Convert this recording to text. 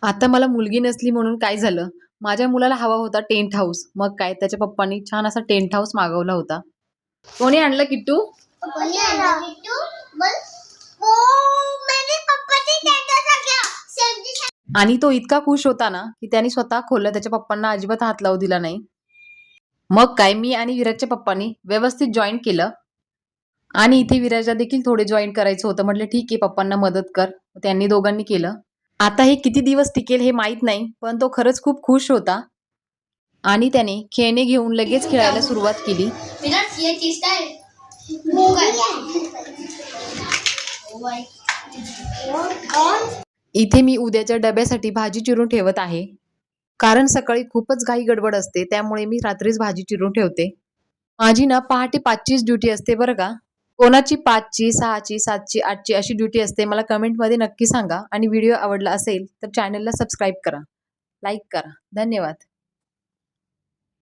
आता मला मुलगी नसली म्हणून काय झालं, माझ्या मुलाला हवा होता टेंट हाऊस. मग काय त्याच्या पप्पांनी छान असा टेंट हाऊस मागवला होता. कोणी आणलं किट्टू? कोणी आणलं किट्टू? बोल. ओ मेरे पप्पा ने टेंट हाऊस गया. आणि तो इतका खुश होता ना, की त्याने स्वतः खोललं. त्याच्या पप्पांना अजिबात हात लावू दिला नाही. मग काय मी आणि विराजच्या पप्पांनी व्यवस्थित जॉईन केलं. आणि इथे विराजला देखील थोडे जॉईन करायचं होतं. म्हटलं ठीक आहे पप्पांना मदत कर. त्यांनी दोघांनी केलं. आता हे किती दिवस टिकेल हे माहित नाही, पण तो खरंच खूप खुश होता. आणि त्याने खेळणे घेऊन लगेच खेळायला सुरुवात केली. विराज ये किसका है? वो का है? कौन? इथे मी उद्याच्या डब्यासाठी भाजी चिरून ठेवत आहे. कारण सकाळी खूपच घाई गडबड असते, त्यामुळे मी रात्रीच भाजी चिरून ठेवते. माझी ना पहाटे 5चीच ड्युटी असते बरं का. कोणाची 5ची, 6ची, 7ची, 8ची अशी ड्युटी असते. मला कमेंटमध्ये नक्की सांगा आणि व्हिडिओ आवडला असेल तर चॅनलला सबस्क्राईब करा, लाईक करा. धन्यवाद.